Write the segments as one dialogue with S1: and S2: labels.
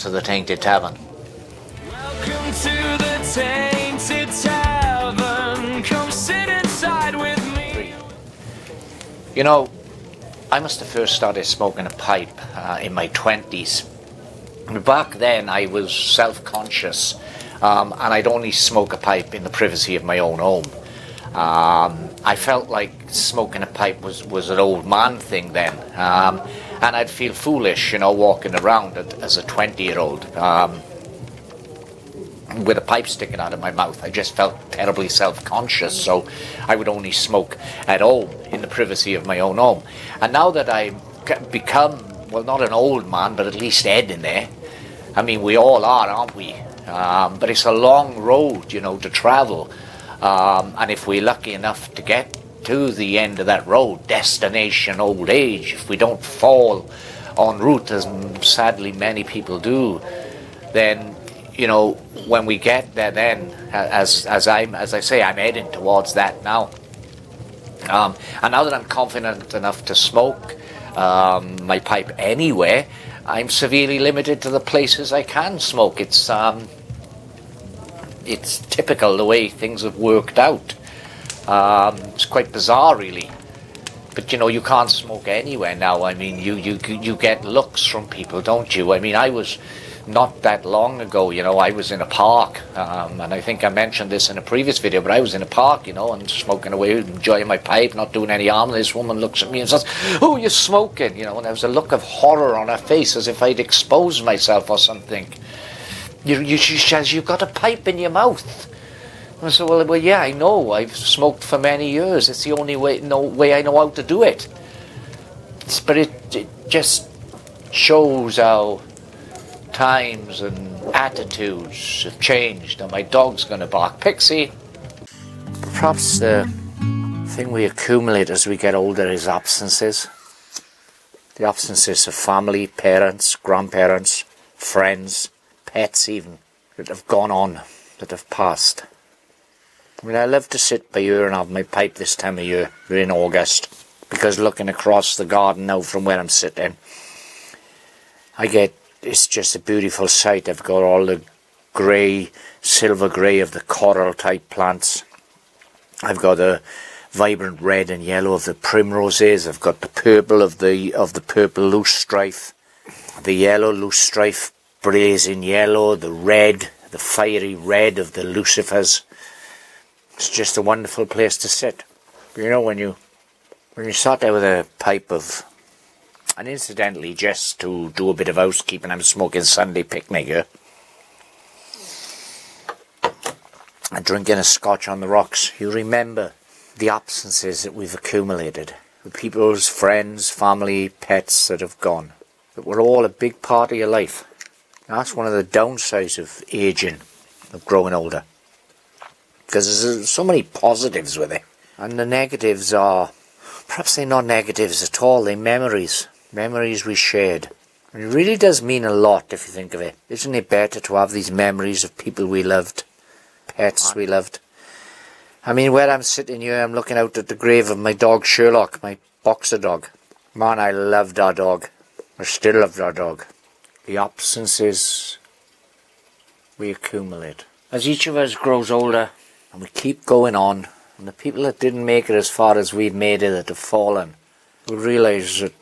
S1: to the Tainted Tavern.
S2: Welcome to the Tainted Tavern. Come sit inside with me.
S1: You know, I must have first started smoking a pipe in my 20s. Back then I was self-conscious, and I'd only smoke a pipe in the privacy of my own home. I felt like smoking a pipe was an old man thing then, and I'd feel foolish, walking around as a 20-year-old with a pipe sticking out of my mouth. I just felt terribly self-conscious, so I would only smoke at home in the privacy of my own home. And now that I've become, well, not an old man, but at least Ed in there. I mean, we all are, aren't we? But it's a long road, to travel. And if we're lucky enough to get to the end of that road, destination old age, if we don't fall en route, as sadly many people do, then, when we get there, then, as I say, I'm heading towards that now. And now that I'm confident enough to smoke my pipe anywhere, I'm severely limited to the places I can smoke. It's typical the way things have worked out. It's quite bizarre, really. But you can't smoke anywhere now. I mean, you get looks from people, don't you? I mean, I was not that long ago, I was in a park, and I think I mentioned this in a previous video, but I was in a park, and smoking away, enjoying my pipe, not doing any harm, and this woman looks at me and says, "Oh, you're smoking," and there was a look of horror on her face, as if I'd exposed myself or something. She says, "You've got a pipe in your mouth." I said, well, yeah, I know, I've smoked for many years, it's the only way I know how to do it. But it just shows how times and attitudes have changed, and my dog's going to bark. Pixie. Perhaps the thing we accumulate as we get older is absences. The absences of family, parents, grandparents, friends, pets even, that have gone on, that have passed. I mean, I love to sit by here and have my pipe this time of year. We're in August, because looking across the garden now from where I'm sitting, it's just a beautiful sight. I've got all the grey, silver grey of the coral type plants. I've got the vibrant red and yellow of the primroses. I've got the purple of the purple loosestrife, the yellow loosestrife, blazing yellow, the red, the fiery red of the lucifers. It's just a wonderful place to sit. When you sat there with a pipe of. And incidentally, just to do a bit of housekeeping, I'm smoking Sunday picnic here. And drinking a scotch on the rocks. You remember the absences that we've accumulated. The people's friends, family, pets that have gone. That were all a big part of your life. And that's one of the downsides of aging, of growing older. Because there's so many positives with it. And the negatives are, perhaps they're not negatives at all, they're memories. Memories we shared. And it really does mean a lot if you think of it. Isn't it better to have these memories of people we loved, pets we loved? I mean, where I'm sitting here, I'm looking out at the grave of my dog Sherlock, my boxer dog. Man, I loved our dog. I still loved our dog. The absences we accumulate. As each of us grows older, and we keep going on, and the people that didn't make it as far as we've made it, that have fallen, will realise that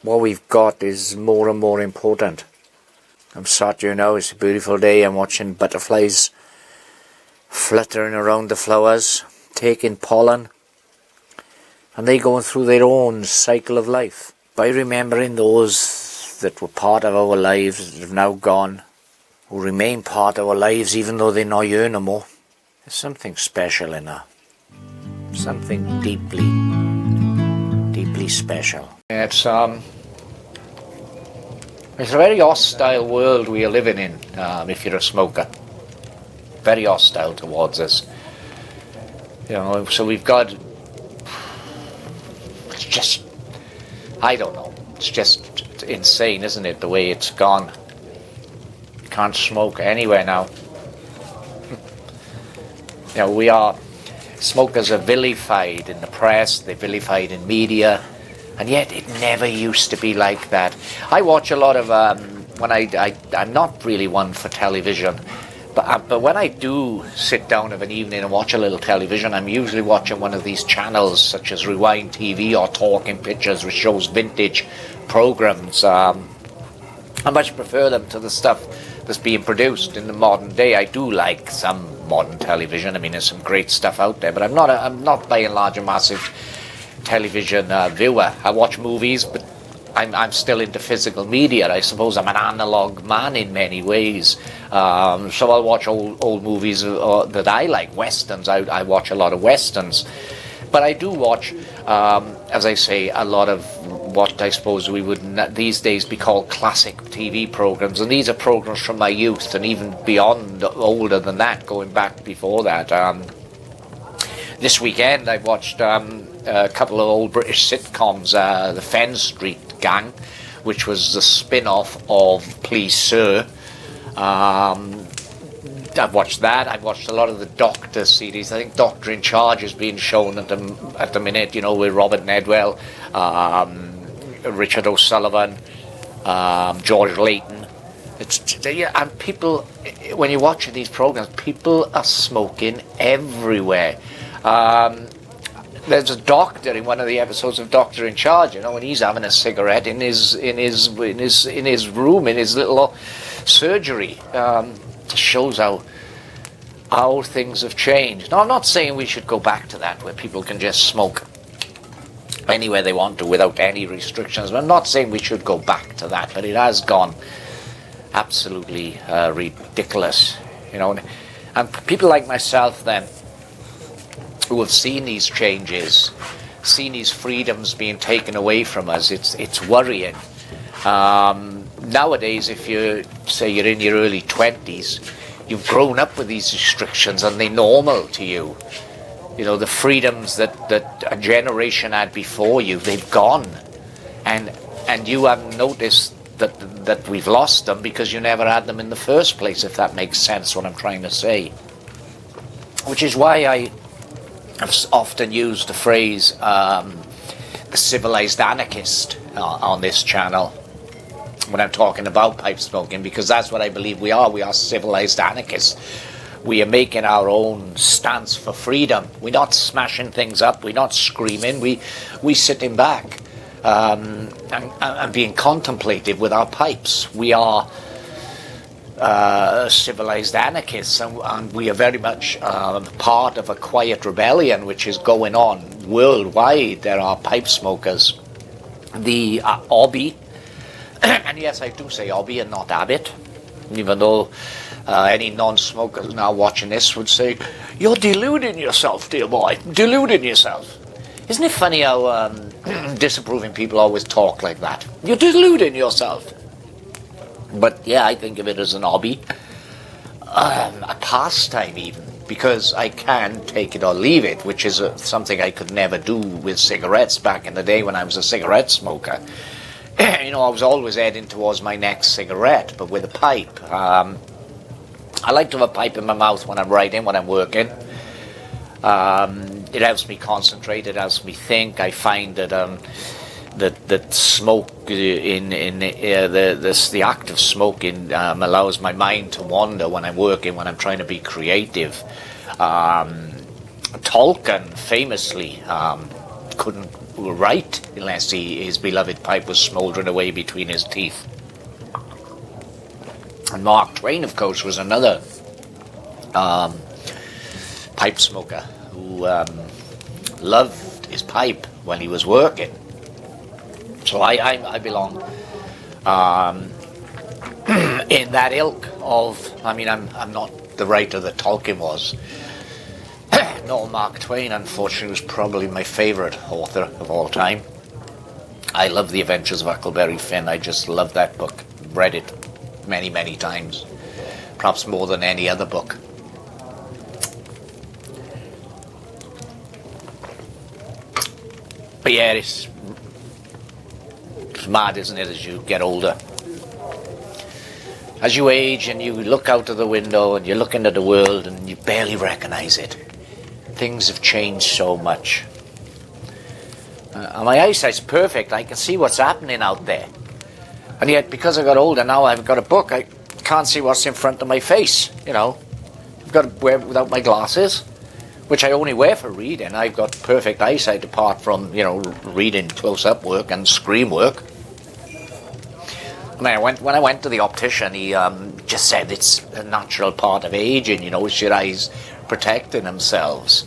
S1: what we've got is more and more important. I'm sat here now, it's a beautiful day, I'm watching butterflies fluttering around the flowers, taking pollen, and they going through their own cycle of life. By remembering those that were part of our lives, that have now gone, who remain part of our lives even though they're not here no more, there's something special in her. Something deeply, deeply special. It's a very hostile world we are living in, if you're a smoker. Very hostile towards us. So we've got... It's just... I don't know. It's just insane, isn't it, the way it's gone. You can't smoke anywhere now. We are... Smokers are vilified in the press, they're vilified in media, and yet it never used to be like that. I watch a lot of I'm not really one for television. But when I do sit down of an evening and watch a little television, I'm usually watching one of these channels such as Rewind TV or Talking Pictures, which shows vintage programs. I much prefer them to the stuff that's being produced in the modern day. I do like some modern television. I mean, there's some great stuff out there, but I'm not by and large a massive television viewer. I watch movies, but I'm still into physical media. I suppose I'm an analog man in many ways. So I'll watch old movies that I like, westerns. I watch a lot of westerns. But I do watch, as I say, a lot of what I suppose we would these days be called classic TV programs. And these are programs from my youth and even beyond, older than that, going back before that. This weekend I watched a couple of old British sitcoms, The Fen Street Gang, which was the spin-off of Please Sir. I've watched that. I've watched a lot of the Doctor series. I think Doctor in Charge is being shown at the minute, with Robert Nedwell, Richard O'Sullivan, George Layton. And people, when you're watching these programs, people are smoking everywhere. There's a doctor in one of the episodes of Doctor in Charge, and he's having a cigarette in his room, in his little surgery. Shows how things have changed. Now, I'm not saying we should go back to that, where people can just smoke anywhere they want to without any restrictions. I'm not saying we should go back to that, but it has gone absolutely ridiculous, And people like myself, then, who have seen these changes, seen these freedoms being taken away from us, it's worrying. Nowadays, if you say you're in your early 20s, you've grown up with these restrictions and they're normal to you. The freedoms that a generation had before you, they've gone. And you haven't noticed that we've lost them because you never had them in the first place, if that makes sense, what I'm trying to say. Which is why I have often used the phrase, the civilized anarchist on this channel when I'm talking about pipe smoking, because that's what I believe we are. We are civilized anarchists. We are making our own stance for freedom. We're not smashing things up. We're not screaming. We're sitting back and being contemplative with our pipes. We are civilized anarchists, and we are very much part of a quiet rebellion which is going on worldwide. There are pipe smokers. The hobby, and yes, I do say hobby and not habit, even though any non-smokers now watching this would say, "You're deluding yourself, dear boy, deluding yourself." Isn't it funny how disapproving people always talk like that? You're deluding yourself. But yeah, I think of it as an hobby, a pastime even, because I can take it or leave it, which is something I could never do with cigarettes back in the day when I was a cigarette smoker. I was always heading towards my next cigarette, but with a pipe. I like to have a pipe in my mouth when I'm writing, when I'm working. It helps me concentrate, it helps me think. I find that that smoke the act of smoking allows my mind to wander when I'm working, when I'm trying to be creative. Tolkien famously couldn't write unless his beloved pipe was smouldering away between his teeth. And Mark Twain, of course, was another pipe smoker who loved his pipe when he was working. So I belong in that ilk of, I'm not the writer that Tolkien was. Nor Mark Twain, unfortunately, was probably my favourite author of all time. I love The Adventures of Huckleberry Finn. I just love that book. Read it many, many times. Perhaps more than any other book. But yeah, it's mad, isn't it, as you get older. As you age and you look out of the window and you look into the world and you barely recognise it. Things have changed so much. And my eyesight's perfect. I can see what's happening out there. And yet, because I got older, now I've got a book, I can't see what's in front of my face, you know. I've got to wear it without my glasses, which I only wear for reading. I've got perfect eyesight apart from, you know, reading close-up work and screen work. When I went to the optician, he just said it's a natural part of aging, you know, it's your eyes protecting themselves.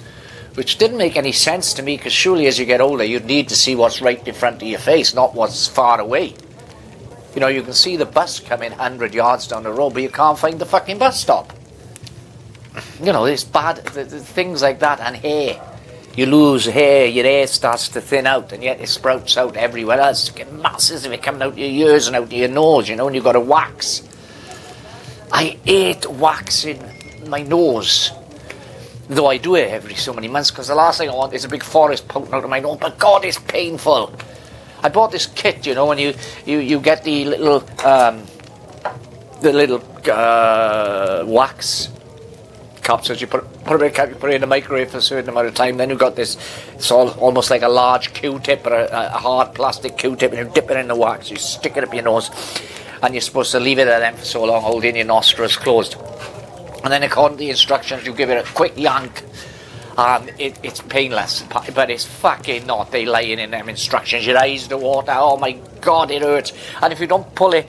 S1: Which didn't make any sense to me, because surely as you get older, you'd need to see what's right in front of your face, not what's far away. You know, you can see the bus coming 100 yards down the road, but you can't find the fucking bus stop. You know, it's bad, things like that, and hair. You lose hair, your hair starts to thin out, and yet it sprouts out everywhere else. You get masses of it coming out your ears and out your nose, you know, and you've got to wax. I hate waxing my nose. Though I do it every so many months, because the last thing I want is a big forest poking out of my nose. But God, it's painful. I bought this kit, you know, and you get the little wax capsules. You put it in the microwave for a certain amount of time. Then you've got this. It's almost like a large Q-tip or a hard plastic Q-tip, and you dip it in the wax. You stick it up your nose, and you're supposed to leave it there then for so long, holding your nostrils closed. And then according to the instructions, you give it a quick yank. It's painless, but it's fucking not. They lying in them instructions. Your eyes to water. Oh my God, it hurts. And if you don't pull it,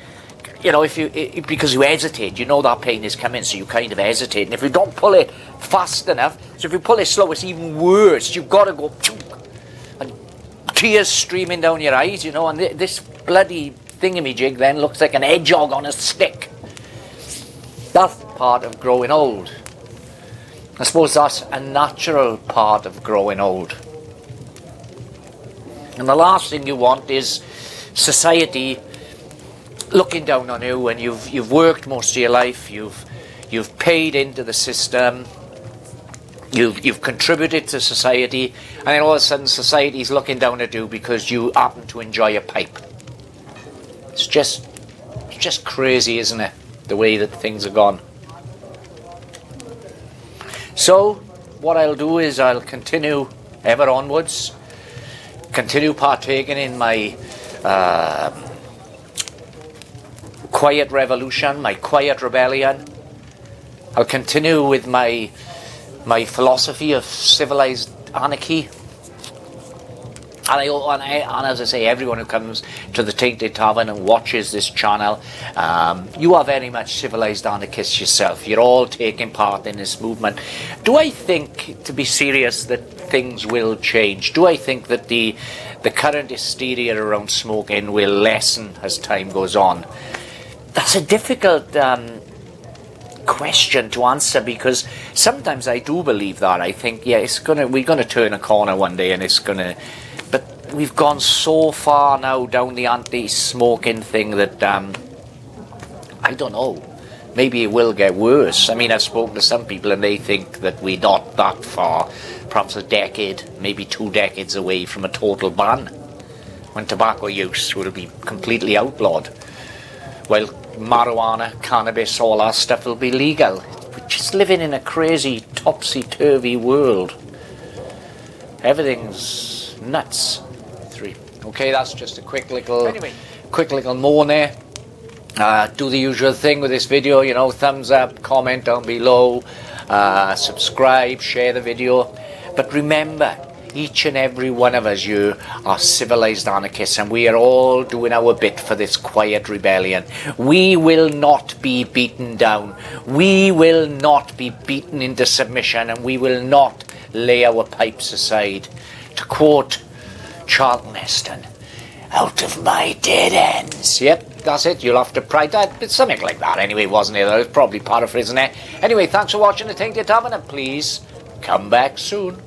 S1: you know, because you hesitate, you know that pain is coming, so you kind of hesitate. And if you don't pull it fast enough, so if you pull it slow, it's even worse. You've got to go, and tears streaming down your eyes, you know. And this bloody thingamajig then looks like an hedgehog on a stick. That's part of growing old. I suppose that's a natural part of growing old. And the last thing you want is society looking down on you when you've worked most of your life, you've paid into the system, you've contributed to society, and then all of a sudden society's looking down at you because you happen to enjoy a pipe. It's just crazy, isn't it? The way that things are gone. So what I'll do is I'll continue ever onwards, continue partaking in my quiet revolution, my quiet rebellion. I'll continue with my philosophy of civilized anarchy. And as I say, everyone who comes to the Tainted Tavern and watches this channel, you are very much civilized anarchists yourself. You're all taking part in this movement. Do I think, to be serious, that things will change? Do I think that the current hysteria around smoking will lessen as time goes on? That's a difficult question to answer, because sometimes I do believe that. I think, yeah, we're gonna turn a corner one day, and it's gonna. But we've gone so far now down the anti-smoking thing that I don't know. Maybe it will get worse. I mean, I've spoken to some people and they think that we're not that far, perhaps a decade, maybe 2 decades away from a total ban, when tobacco use will be completely outlawed. Well, marijuana, cannabis, all that stuff will be legal. We're just living in a crazy, topsy-turvy world. Everything's nuts. 3. Okay, that's just a quick little moan there. Do the usual thing with this video, you know, thumbs up, comment down below, subscribe, share the video. But remember, each and every one of us here are civilized anarchists, and we are all doing our bit for this quiet rebellion. We will not be beaten down. We will not be beaten into submission, and we will not lay our pipes aside. To quote Charlton Heston, out of my dead ends. Yep, that's it. You'll have to pride that. It's something like that anyway, wasn't it? I was probably paraphrasing it. Anyway, thanks for watching the Tainted Tavern, and please come back soon.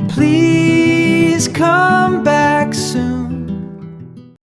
S2: Please come back soon.